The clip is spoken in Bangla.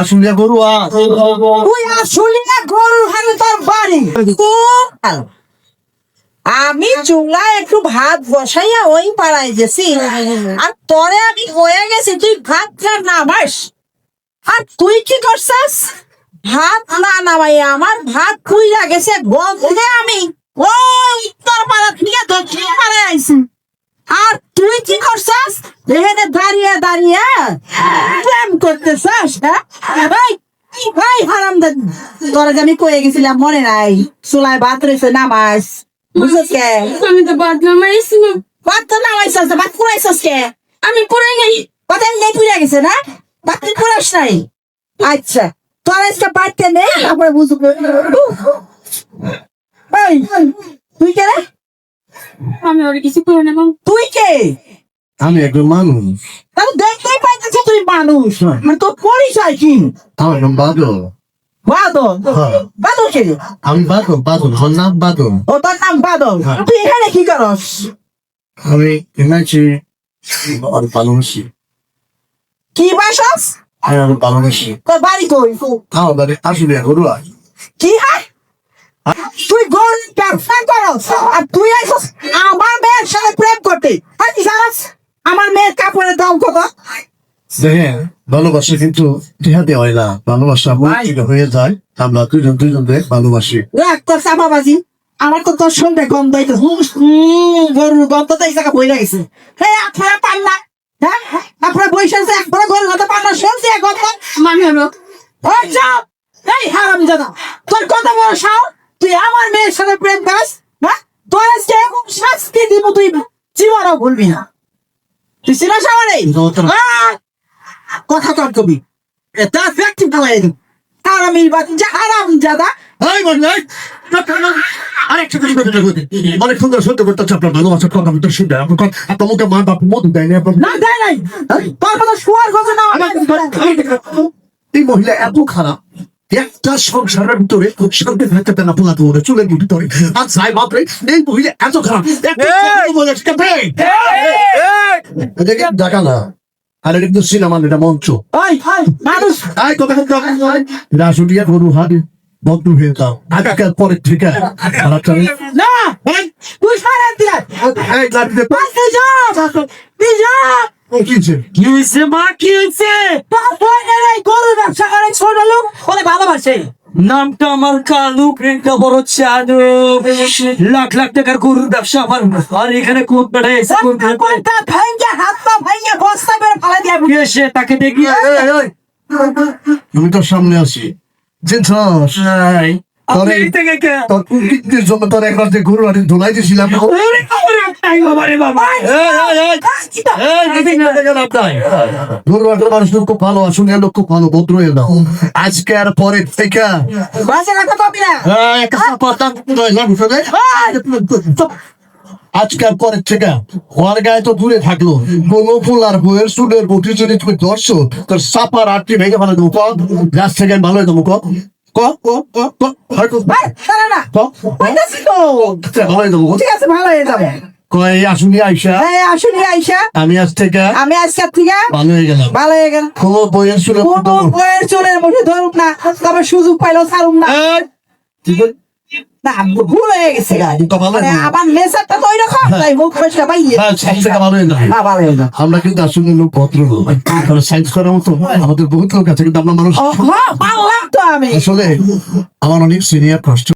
আসলে গরু তুই আসলে গরুর হালে তোর বাড়ি আমি চুলায় একটু ভাত বসাইয়া ওই পাড়ায় গেছি আর পরে আমি হয়ে গেছি তুই ভাত নামাস আর তুই কি করছিস ভাত না নামাইয়া আমার ভাত পুইরা গেছে গন্ধে আমি ওই উত্তর পাড়া থেকে দক্ষিণ পাড়ায় আইছি আর তুই কি করছিস এখানে দাঁড়িয়ে দাঁড়িয়ে প্রেম করতেছিস হ্যাঁ ভাই হারামজাদা তোরা যে আমি কয়ে গেছিলাম মনে নাই চুলায় ভাত রয়েছে নামাস বুঝছিস কে আমি তো ভাত নামাইছি না। ভাত তো নামাইছিস না, ভাত পুরাইছিস কে আমি পড়ে গেই। ভাত এমনি পুড়ে গেছে না ভাত তুই পুরাস নাই আচ্ছা তোর আজকে বাড়তে নেই তারপরে বুঝবো এই, তুই কে রে আমি ওর কিছু করে নেব। তুই কে আমি একজন মানুষ। তাহলে দেখতেই পাইতেছি তুই মানুষ মানে তোর পরিচয় কি আমার নাম বাদল। বাদল হ্যাঁ। বাদল কে আমি বাদল, আমার নাম বাদল। ও তোর নাম বাদল তুই এখানে কি করস আমি এনেছি ভালোবাসি। কি বাসস আমি ভালোবাসি। তোর বাড়ি কই আমার বাড়ি আসলে গরু কি হয় তুই গরু ব্যবসা করস আর তুই আইসস আমার মেয়ের সাথে প্রেম করতে আর কি জানাস আমার মেয়ের কাপড়ের দাম কত দেখেন ভালোবাসি কিন্তু দেহাতে হয় না, ভালোবাসা মৌখিক হয়ে যায়। আমরা দুজন ভালোবাসি। রাগ তোর চাপাবাজি আমার তো তোর সঙ্গে গন্ধ হইতে গরুর গন্ধ তো এই জায়গা বইরা গেছে হ্যাঁ আপনারা পান না হ্যাঁ আপনারা বৈশাখে একবার গরুর গন্ধ পান না শুনছি এক গন্ধ মানে হলো ওই চাপ এই হারামজাদা তোর কত বড় সাহস তুই আমার মেয়ের সাথে প্রেম করিস হ্যাঁ তোর আজকে এরকম শাস্তি দিব তুই জীবনও ভুলবি না তুই চিনিস আমার এই কথা কর কবি এটা ব্যক্তি বলে হারামির বাচ্চা হারামজাদা এই বললাই আরেকটা কথা বলতে অনেক সুন্দর সত্য করতে আপনার ভালোবাসার কথা বলতে শুনতে আপনার মুখে মা বাপ মধু দেয় না। না দেয় নাই তোর কথা শোয়ার কথা না এই মহিলা এত খারাপ, একটা সংসারের ভিতরে শান্তি থাকতে না পোলা দৌড়ে চুলের ভিতরে আর যাই বাপরে এই মহিলা এত খারাপ। দেখা না আর এটা কিন্তু সিনেমা, এটা মঞ্চ। মানুষ আয় কথা রাসুলিয়া গরু হাটে বন্ধ হয়ে যাও আগাকাল পরের থেকে না তুই সারা দিলা পাশে যা তুই যা কি হয়েছে মা, কি হয়েছে? গরু ব্যবসা করে ছোট লোক বলে ভালোবাসে নামটা আমার কালু, প্রেমটা বড় চালু, লাখ লাখ টাকার গরুর ব্যবসা আমার। আর এখানে কোন বেড়ে ভাইয়া হাত পা ভাইয়া বস্তা বের ফেলে দিয়ে এসে তাকে দেখি আমি তোর সামনে আছি জিনছস তোর কুকীর্তির জন্য তোর একবার যে গরু হাটে ধুলাই দিয়েছিলাম গরু হাটের মানুষ খুব ভালো, আসুন লোক খুব ভালো ভদ্র হয়ে দাও আজকে আর পরের থেকে বাসে রাখা পাবি না আজকাল পরের থেকে ওর গায়ে তো দূরে থাকলো কোনো ফুল আর বইয়ের চুলের বটি যদি তুমি ধরছো তোর সাপার আটটি ভেঙে ফেলে দেবো গাছ থেকে ভালো হয়ে দেবো ঠিক আছে ভালো হয়ে যাবে আসুনি আইসা আসুনি আইসা আমি আজ থেকে ভালো হয়ে গেলাম কোনো বইয়ের চুলের বইয়ের চুলের মুঠে ধরুক না তবে সুযোগ পাইলেও ছাড়ুক না না ভুল হয়ে গেছে আমার নেশারটা তো ওই রকম তাই মুখ পয়সা পাইয়ে আমরা কিন্তু আসলে লোক ভদ্র লোক সাইন্স করার মতো আমাদের বহুত লোক আছে কিন্তু আমরা মানুষ পারলাম তো আমি আসলে আমার অনেক সিনিয়র কষ্ট